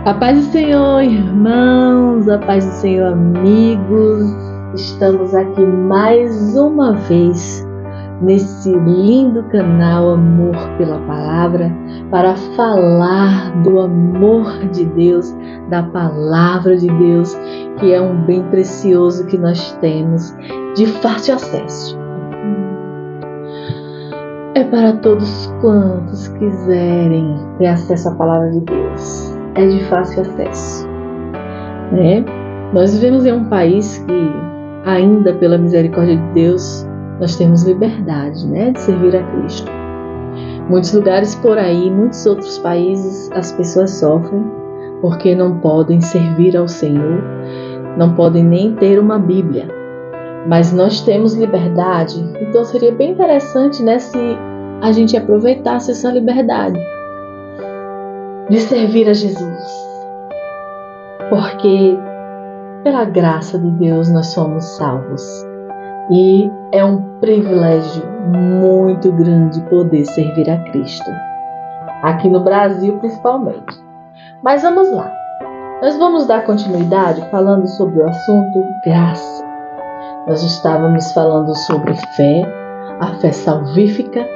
A paz do Senhor, irmãos, a paz do Senhor, amigos. Estamos aqui mais uma vez nesse lindo canal Amor pela Palavra para falar do amor de Deus, da Palavra de Deus, que é um bem precioso que nós temos de fácil acesso. É para todos quantos quiserem ter acesso à Palavra de Deus. É de fácil acesso, né? Nós vivemos em um país que, ainda pela misericórdia de Deus, nós temos liberdade, né, de servir a Cristo. Muitos lugares por aí, muitos outros países, as pessoas sofrem porque não podem servir ao Senhor, não podem nem ter uma Bíblia. Mas nós temos liberdade, então seria bem interessante, né, se a gente aproveitasse essa liberdade de servir a Jesus, porque pela graça de Deus nós somos salvos e é um privilégio muito grande poder servir a Cristo, aqui no Brasil principalmente. Mas vamos lá, nós vamos dar continuidade falando sobre o assunto graça. Nós estávamos falando sobre fé, a fé salvífica,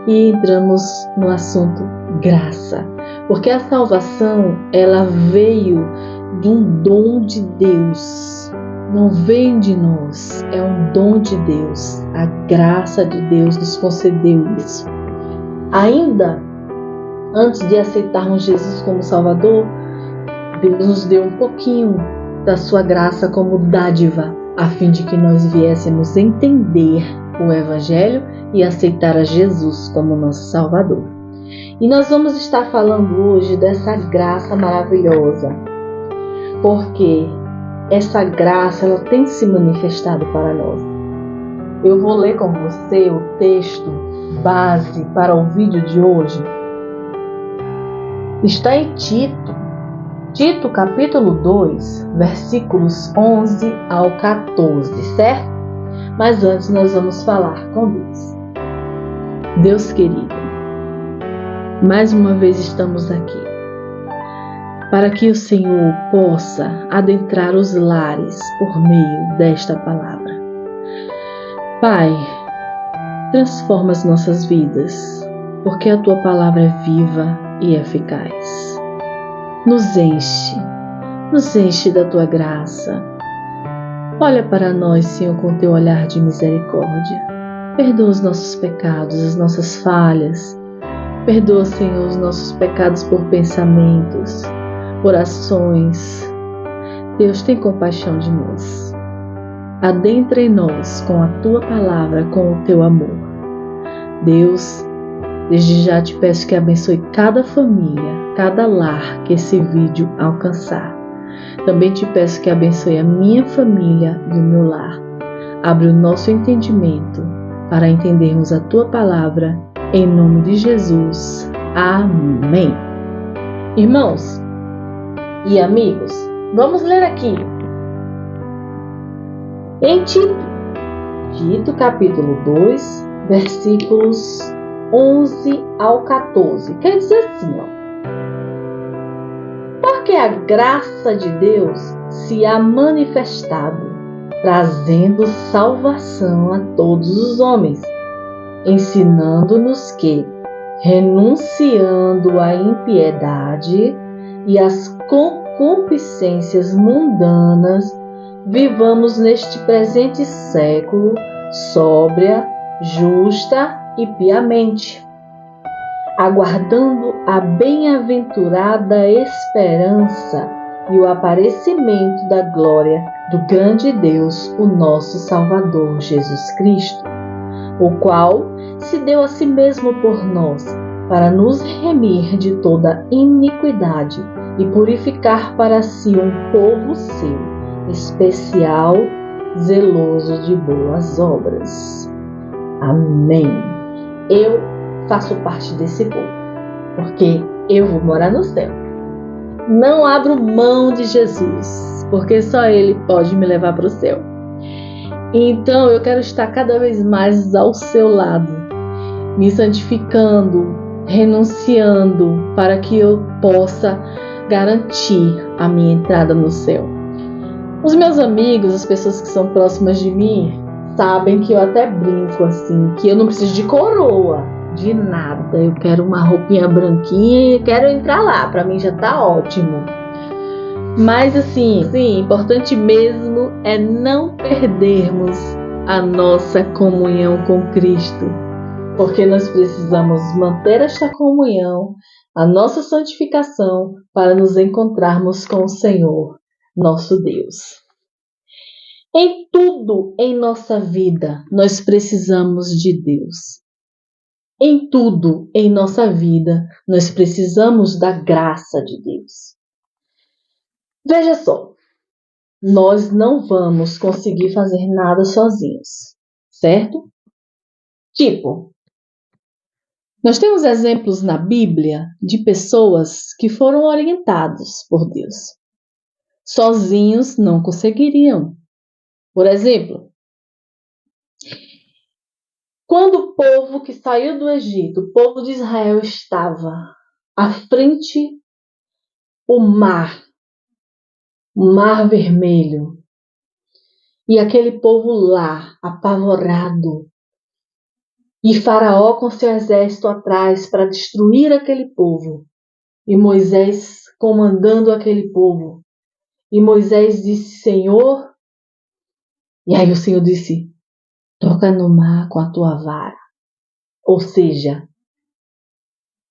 e entramos no assunto graça. Porque a salvação, ela veio de um dom de Deus. Não vem de nós, é um dom de Deus. A graça de Deus nos concedeu isso. Ainda antes de aceitarmos Jesus como Salvador, Deus nos deu um pouquinho da sua graça como dádiva, a fim de que nós viéssemos entender o Evangelho e aceitar a Jesus como nosso Salvador. E nós vamos estar falando hoje dessa graça maravilhosa, porque essa graça ela tem se manifestado para nós. Eu vou ler com você o texto base para o vídeo de hoje. Está em Tito capítulo 2, versículos 11 ao 14, certo? Mas antes nós vamos falar com Deus. Deus querido, mais uma vez estamos aqui para que o Senhor possa adentrar os lares por meio desta palavra. Pai, transforma as nossas vidas, porque a Tua palavra é viva e eficaz. Nos enche da Tua graça. Olha para nós, Senhor, com Teu olhar de misericórdia. Perdoa os nossos pecados, as nossas falhas. Perdoa, Senhor, os nossos pecados por pensamentos, por ações. Deus, tem compaixão de nós. Adentra em nós com a Tua palavra, com o Teu amor. Deus, desde já te peço que abençoe cada família, cada lar que esse vídeo alcançar. Também te peço que abençoe a minha família e o meu lar. Abre o nosso entendimento para entendermos a Tua palavra. Em nome de Jesus. Amém. Irmãos e amigos, vamos ler aqui em Tito capítulo 2, versículos 11 ao 14. Quer dizer assim, porque a graça de Deus se há manifestado, trazendo salvação a todos os homens, ensinando-nos que, renunciando à impiedade e às concupiscências mundanas, vivamos neste presente século sóbria, justa e piamente, aguardando a bem-aventurada esperança e o aparecimento da glória do grande Deus, o nosso Salvador Jesus Cristo, o qual se deu a si mesmo por nós, para nos remir de toda iniquidade e purificar para si um povo seu, especial, zeloso de boas obras. Amém. Eu faço parte desse povo, porque eu vou morar no céu. Não abro mão de Jesus, porque só Ele pode me levar para o céu. Então eu quero estar cada vez mais ao seu lado, me santificando, renunciando, para que eu possa garantir a minha entrada no céu. Os meus amigos, as pessoas que são próximas de mim, sabem que eu até brinco assim, que eu não preciso de coroa, de nada. Eu quero uma roupinha branquinha e quero entrar lá, para mim já tá ótimo. Mas assim, importante mesmo é não perdermos a nossa comunhão com Cristo, porque nós precisamos manter esta comunhão, a nossa santificação, para nos encontrarmos com o Senhor, nosso Deus. Em tudo em nossa vida, nós precisamos de Deus. Em tudo em nossa vida, nós precisamos da graça de Deus. Veja só, nós não vamos conseguir fazer nada sozinhos, certo? Tipo, nós temos exemplos na Bíblia de pessoas que foram orientados por Deus. Sozinhos não conseguiriam. Por exemplo, quando o povo que saiu do Egito, o povo de Israel, estava à frente do mar Vermelho, e aquele povo lá, apavorado, e Faraó com seu exército atrás para destruir aquele povo, e Moisés comandando aquele povo, e Moisés disse: Senhor, e aí o Senhor disse: toca no mar com a tua vara. Ou seja,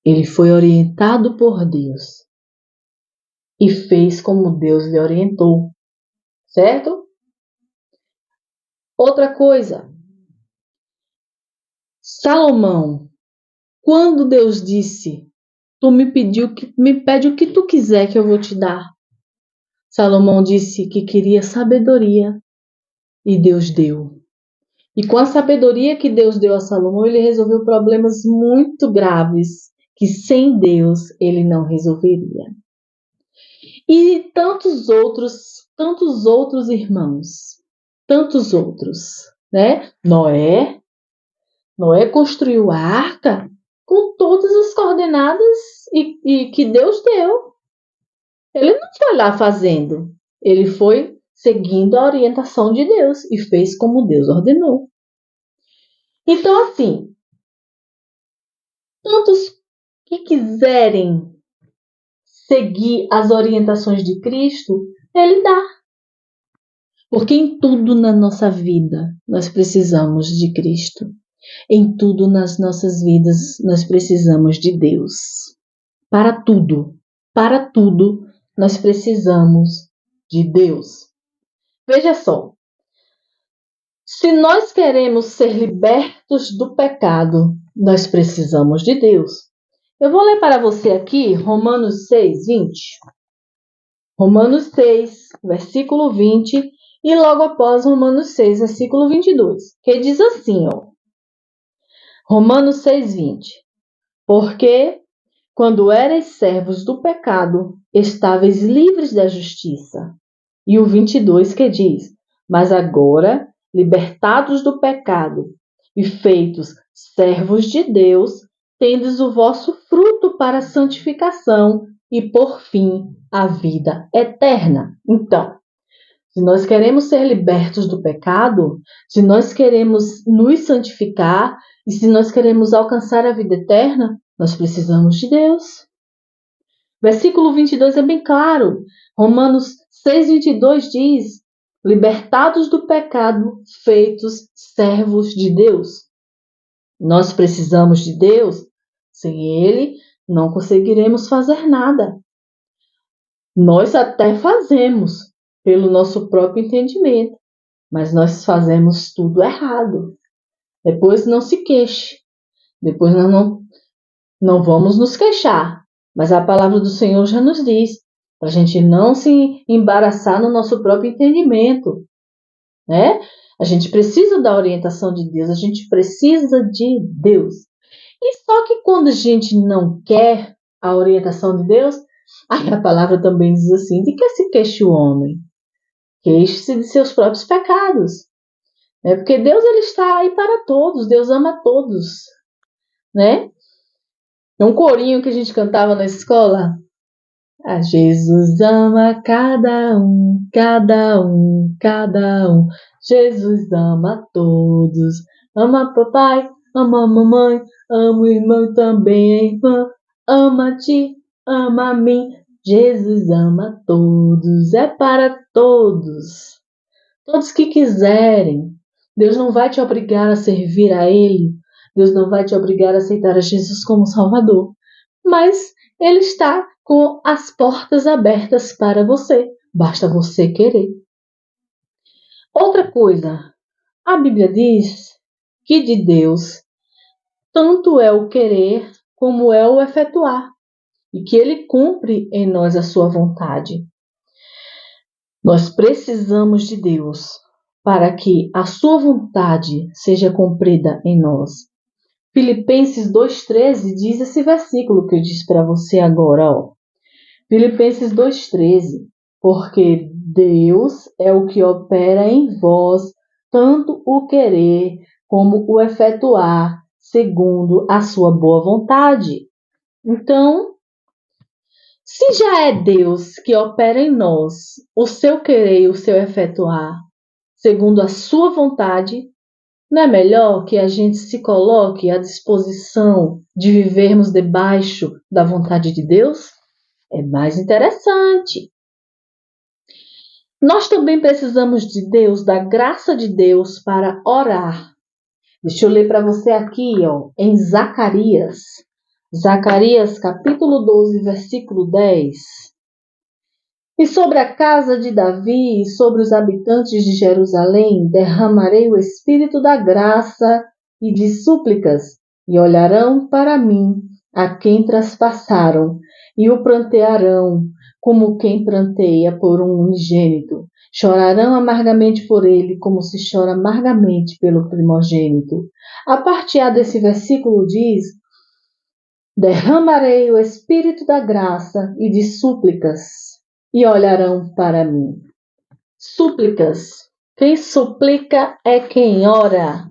ele foi orientado por Deus e fez como Deus lhe orientou, certo? Outra coisa, Salomão, quando Deus disse: tu me pede o que tu quiser que eu vou te dar. Salomão disse que queria sabedoria e Deus deu. E com a sabedoria que Deus deu a Salomão, ele resolveu problemas muito graves que sem Deus ele não resolveria. E tantos outros irmãos, tantos outros, né? Noé construiu a arca com todas as coordenadas e que Deus deu. Ele não foi lá fazendo, ele foi seguindo a orientação de Deus e fez como Deus ordenou. Então, assim, tantos que quiserem seguir as orientações de Cristo, Ele dá. Porque em tudo na nossa vida nós precisamos de Cristo. Em tudo nas nossas vidas nós precisamos de Deus. Para tudo nós precisamos de Deus. Veja só, se nós queremos ser libertos do pecado, nós precisamos de Deus. Eu vou ler para você aqui Romanos 6, 20. Romanos 6, versículo 20, e logo após Romanos 6, versículo 22, que diz assim, ó. Romanos 6, 20. Porque quando erais servos do pecado, estáveis livres da justiça. E o 22 que diz: mas agora, libertados do pecado e feitos servos de Deus, tendes o vosso fruto para a santificação e, por fim, a vida eterna. Então, se nós queremos ser libertos do pecado, se nós queremos nos santificar e se nós queremos alcançar a vida eterna, nós precisamos de Deus. Versículo 22 é bem claro. Romanos 6, 22 diz: libertados do pecado, feitos servos de Deus. Nós precisamos de Deus. Sem Ele, não conseguiremos fazer nada. Nós até fazemos pelo nosso próprio entendimento, mas nós fazemos tudo errado. Depois não se queixe. Depois nós não vamos nos queixar. Mas a palavra do Senhor já nos diz para a gente não se embaraçar no nosso próprio entendimento, né? A gente precisa da orientação de Deus, a gente precisa de Deus. E só que quando a gente não quer a orientação de Deus, aí a palavra também diz assim: de que se queixe o homem? Queixe-se de seus próprios pecados. Né? Porque Deus ele está aí para todos, Deus ama todos, né? Tem um corinho que a gente cantava na escola. A Jesus ama cada um, cada um, cada um. Jesus ama todos. Ama papai, ama a mamãe, ama o irmão também a irmã. Ama-te, ama a mim. Jesus ama todos, é para todos. Todos que quiserem. Deus não vai te obrigar a servir a Ele. Deus não vai te obrigar a aceitar a Jesus como Salvador. Mas Ele está com as portas abertas para você. Basta você querer. Outra coisa, a Bíblia diz que de Deus tanto é o querer como é o efetuar. E que Ele cumpre em nós a sua vontade. Nós precisamos de Deus para que a sua vontade seja cumprida em nós. Filipenses 2,13 diz esse versículo que eu disse para você agora. Filipenses 2,13. Porque Deus é o que opera em vós tanto o querer como o efetuar segundo a sua boa vontade. Então, se já é Deus que opera em nós o seu querer e o seu efetuar, segundo a sua vontade, não é melhor que a gente se coloque à disposição de vivermos debaixo da vontade de Deus? É mais interessante. Nós também precisamos de Deus, da graça de Deus para orar. Deixa eu ler para você aqui, em Zacarias. Zacarias capítulo 12, versículo 10. E sobre a casa de Davi e sobre os habitantes de Jerusalém derramarei o espírito da graça e de súplicas, e olharão para mim, a quem traspassaram, e o prantearão, como quem pranteia por um unigênito. Chorarão amargamente por ele, como se chora amargamente pelo primogênito. A parte A desse versículo diz: derramarei o espírito da graça e de súplicas, e olharão para mim. Súplicas. Quem suplica é quem ora.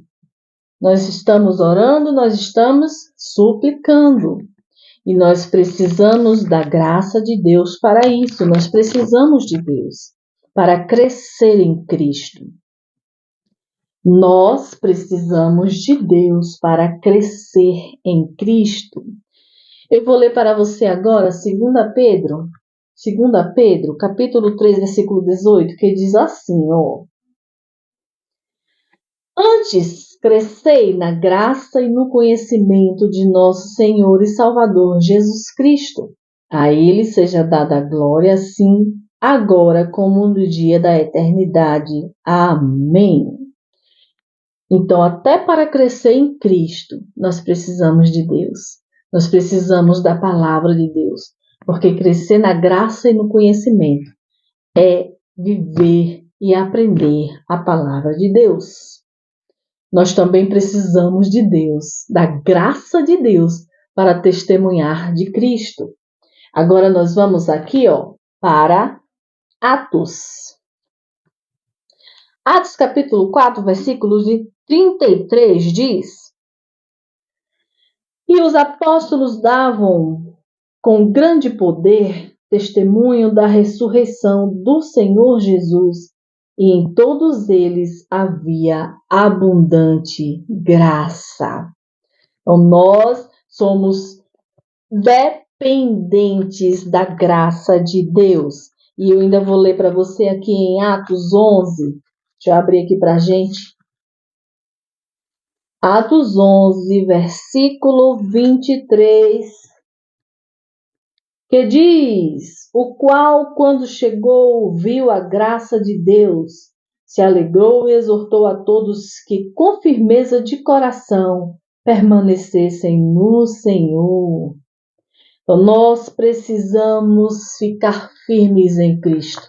Nós estamos orando, nós estamos suplicando. E nós precisamos da graça de Deus para isso. Nós precisamos de Deus para crescer em Cristo. Nós precisamos de Deus para crescer em Cristo. Eu vou ler para você agora 2 Pedro, capítulo 3, versículo 18, que diz assim, Antes, crescei na graça e no conhecimento de nosso Senhor e Salvador Jesus Cristo. A Ele seja dada a glória, assim, agora como no dia da eternidade. Amém. Então, até para crescer em Cristo, nós precisamos de Deus. Nós precisamos da palavra de Deus. Porque crescer na graça e no conhecimento é viver e aprender a palavra de Deus. Nós também precisamos de Deus, da graça de Deus, para testemunhar de Cristo. Agora nós vamos aqui, para Atos. Atos capítulo 4, versículos de 33 diz: E os apóstolos davam com grande poder testemunho da ressurreição do Senhor Jesus, e em todos eles havia abundante graça. Então, nós somos dependentes da graça de Deus. E eu ainda vou ler para você aqui em Atos 11. Deixa eu abrir aqui para a gente. Atos 11, versículo 23. Que diz: o qual, quando chegou, viu a graça de Deus, se alegrou e exortou a todos que, com firmeza de coração, permanecessem no Senhor. Então, nós precisamos ficar firmes em Cristo.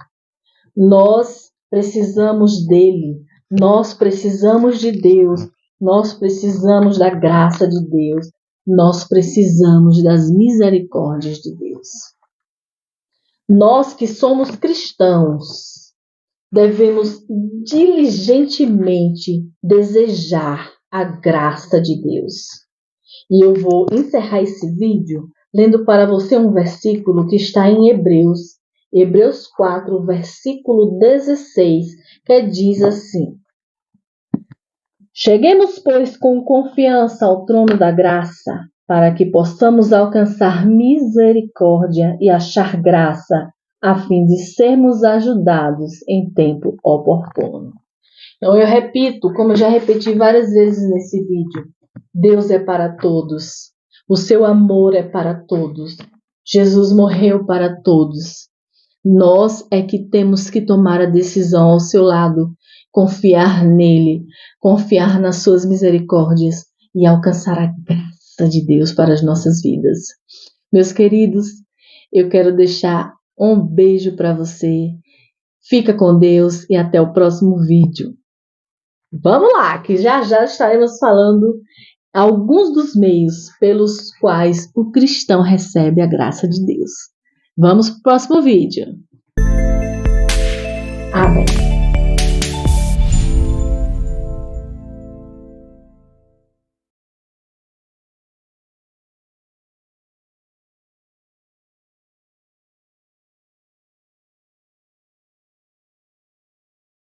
Nós precisamos dele. Nós precisamos de Deus. Nós precisamos da graça de Deus. Nós precisamos das misericórdias de Deus. Nós que somos cristãos, devemos diligentemente desejar a graça de Deus. E eu vou encerrar esse vídeo lendo para você um versículo que está em Hebreus 4, versículo 16, que diz assim: Cheguemos, pois, com confiança ao trono da graça, para que possamos alcançar misericórdia e achar graça, a fim de sermos ajudados em tempo oportuno. Então eu repito, como eu já repeti várias vezes nesse vídeo, Deus é para todos, o seu amor é para todos, Jesus morreu para todos. Nós é que temos que tomar a decisão ao seu lado, confiar nele, confiar nas suas misericórdias e alcançar a graça de Deus para as nossas vidas. Meus queridos, eu quero deixar um beijo para você. Fica com Deus e até o próximo vídeo. Vamos lá, que já estaremos falando alguns dos meios pelos quais o cristão recebe a graça de Deus. Vamos para o próximo vídeo. Amém.